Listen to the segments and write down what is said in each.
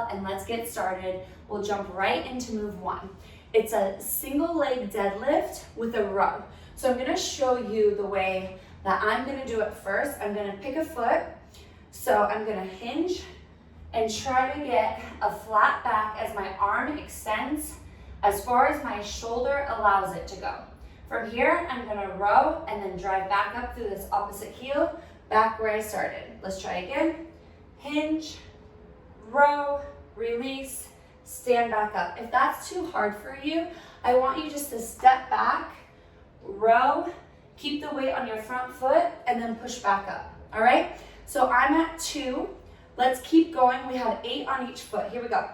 and let's get started. We'll jump right into move 1. It's a single leg deadlift with a row. So I'm gonna show you the way that I'm gonna do it first. I'm gonna pick a foot. So I'm gonna hinge and try to get a flat back as my arm extends as far as my shoulder allows it to go. From here, I'm gonna row and then drive back up through this opposite heel, back where I started. Let's try again. Hinge, row, release, stand back up. If that's too hard for you, I want you just to step back, row, keep the weight on your front foot, and then push back up, all right? So I'm at 2. Let's keep going. We have 8 on each foot. Here we go.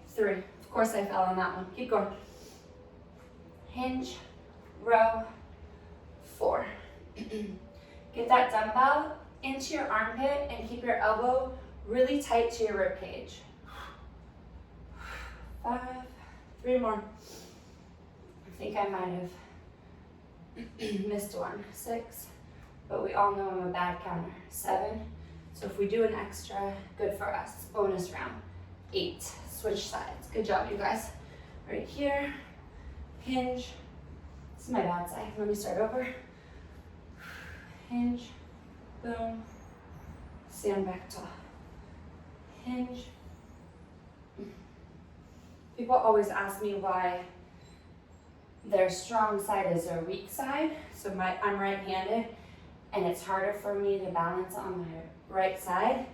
3. Of course I fell on that one. Keep going. Hinge, row, 4. Get that dumbbell into your armpit and keep your elbow really tight to your rib cage. 5, 3 more. I think I might have missed one. 6, but we all know I'm a bad counter. 7, so if we do an extra, good for us. Bonus round. 8, switch sides. Good job, you guys. Right here, hinge. This is my bad side. Let me start over. Hinge, boom, stand back tall. Hinge. People always ask me why their strong side is their weak side. So I'm right-handed, and it's harder for me to balance on my right side.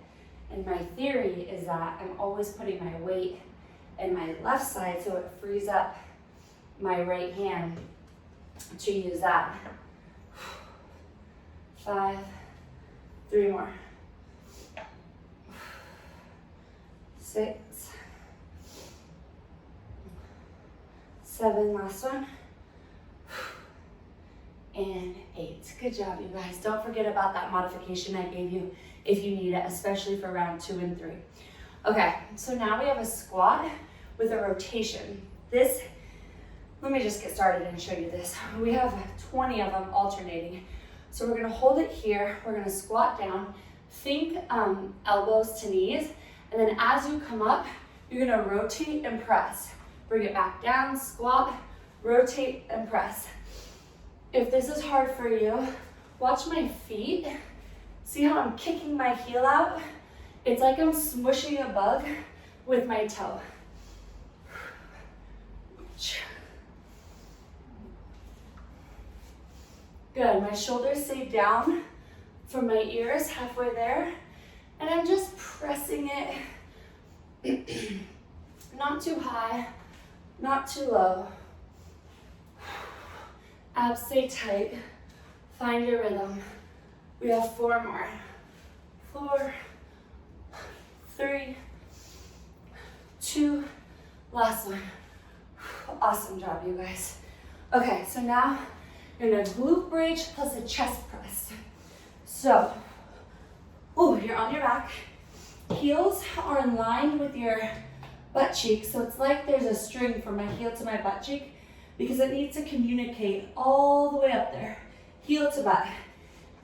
And my theory is that I'm always putting my weight in my left side, so it frees up my right hand to use that. 5, 3 more. 6, 7, last one. And 8. Good job, you guys. Don't forget about that modification I gave you if you need it, especially for round 2 and 3. Okay, so now we have a squat with a rotation. Let me just get started and show you this. We have 20 of them alternating. So we're gonna hold it here, we're gonna squat down, think elbows to knees, and then as you come up, you're gonna rotate and press. Bring it back down, squat, rotate and press. If this is hard for you, watch my feet. See how I'm kicking my heel out? It's like I'm smushing a bug with my toe. Good, my shoulders stay down from my ears, halfway there. And I'm just pressing it. Not too high, not too low. Abs stay tight. Find your rhythm. We have 4 more. 4, 3, 2, last one. Awesome job, you guys. Okay, so now you're gonna glute bridge plus a chest press. So, you're on your back. Heels are in line with your butt cheek, so it's like there's a string from my heel to my butt cheek because it needs to communicate all the way up there, heel to butt.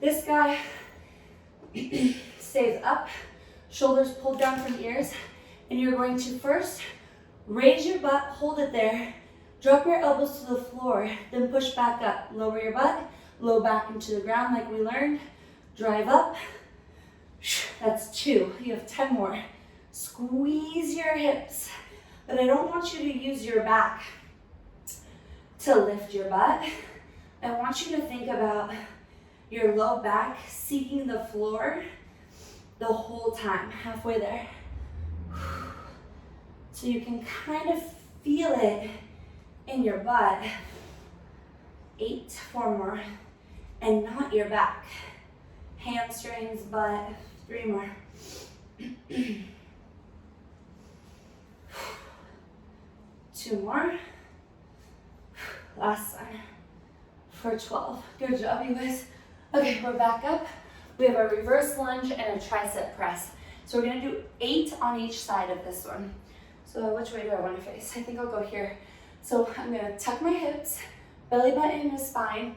This guy stays up, shoulders pulled down from ears, and you're going to first raise your butt, hold it there, drop your elbows to the floor, then push back up. Lower your butt, low back into the ground like we learned. Drive up. That's 2. You have 10 more. Squeeze your hips, but I don't want you to use your back to lift your butt. I want you to think about your low back seeking the floor the whole time, halfway there. So you can kind of feel it in your butt. 8, 4 more, and not your back. Hamstrings, butt, 3 more. 2 more. Last one for 12. Good job, you guys. Okay, we're back up. We have a reverse lunge and a tricep press. So we're gonna do 8 on each side of this one. So which way do I want to face? I think I'll go here. So I'm gonna tuck my hips, belly button in the spine,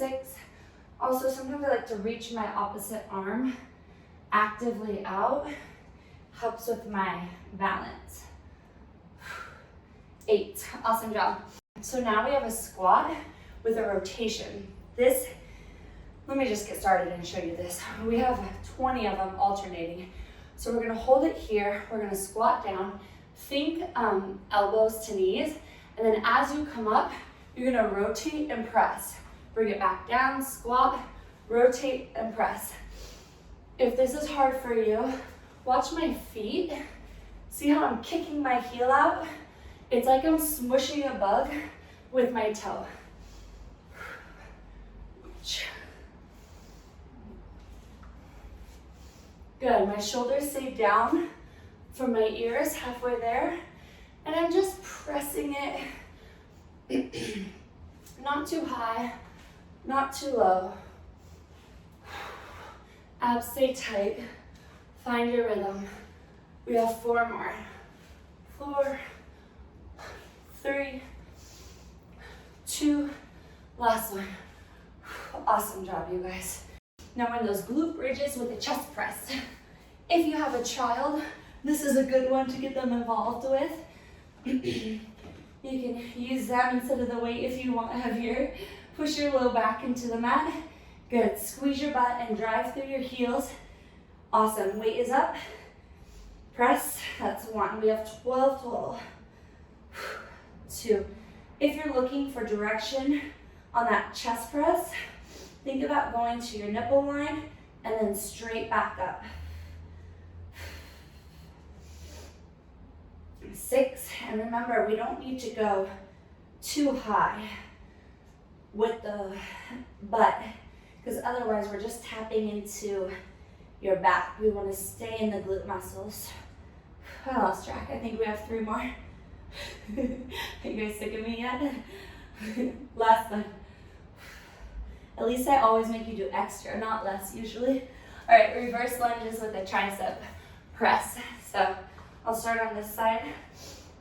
6. Also, sometimes I like to reach my opposite arm actively out. Helps with my balance. 8. Awesome job. So now we have a squat with a rotation. This, let me just get started and show you this. We have 20 of them alternating. So we're gonna hold it here. We're gonna squat down. Think elbows to knees. And then as you come up, you're gonna rotate and press. Bring it back down, squat, rotate and press. If this is hard for you, watch my feet. See how I'm kicking my heel out? It's like I'm smushing a bug with my toe. Good, my shoulders stay down from my ears, halfway there. And I'm just pressing it. Not too high, not too low. Abs stay tight. Find your rhythm. We have 4 more. 4, 3, 2, last one. Awesome job, you guys. Now we're in those glute bridges with a chest press. If you have a child, this is a good one to get them involved with. You can use them instead of the weight if you want heavier. Push your low back into the mat. Good, squeeze your butt and drive through your heels. Awesome, weight is up. Press, that's 1. We have 12 total. 2. If you're looking for direction on that chest press, think about going to your nipple line and then straight back up. 6, and remember, we don't need to go too high with the butt, because otherwise we're just tapping into your back. We want to stay in the glute muscles. I lost track. I think we have 3 more. Are you guys sick of me yet? Last one. At least I always make you do extra, not less usually. All right, reverse lunges with a tricep press. So I'll start on this side.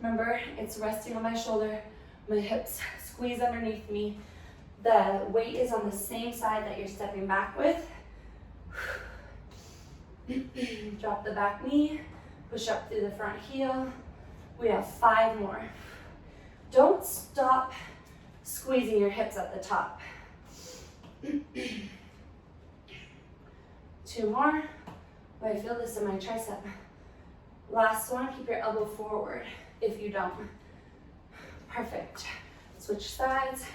Remember, it's resting on my shoulder. My hips squeeze underneath me. The weight is on the same side that you're stepping back with. Drop the back knee, push up through the front heel. We have 5 more. Don't stop squeezing your hips at the top. 2 more. Oh, I feel this in my tricep. Last one, keep your elbow forward if you don't. Perfect. Switch sides.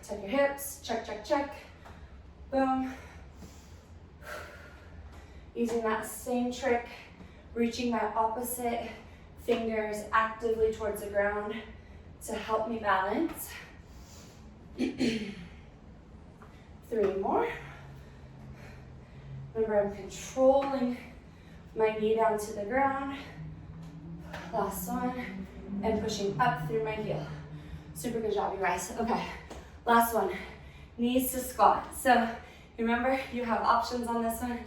Tuck your hips, check, check, check. Boom. Using that same trick, reaching my opposite fingers actively towards the ground to help me balance. 3 more. Remember, I'm controlling my knee down to the ground. Last one, and pushing up through my heel. Super good job, you guys. Okay, last one, knees to squat. So remember, you have options on this one.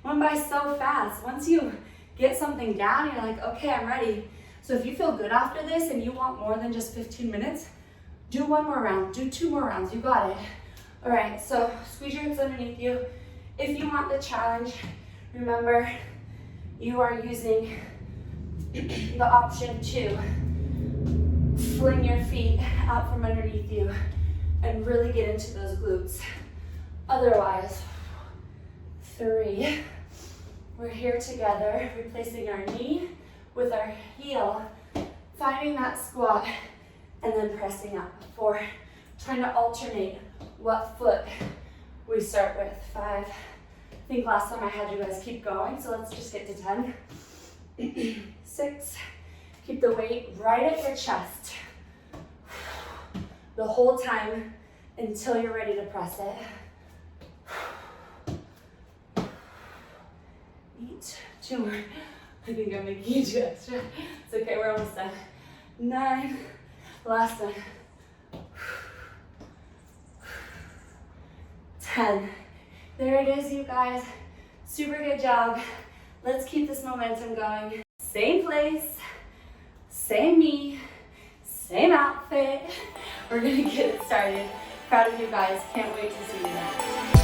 Went by so fast. Once you get something down, you're like, okay, I'm ready. So if you feel good after this and you want more than just 15 minutes, do 1 more round, do 2 more rounds, you got it. All right, so squeeze your hips underneath you. If you want the challenge, remember, you are using the option to fling your feet out from underneath you and really get into those glutes. Otherwise, 3. We're here together, replacing our knee with our heel, finding that squat, and then pressing up. 4, trying to alternate what foot we start with. 5, I think last time I had you guys keep going, so let's just get to 10. 6, keep the weight right at your chest the whole time until you're ready to press it. 8, 2 more. I think I'm making you do extra. It's okay, we're almost done. 9, last one. 10. There it is, you guys. Super good job. Let's keep this momentum going. Same place, same me, same outfit. We're gonna get it started. Proud of you guys. Can't wait to see you next.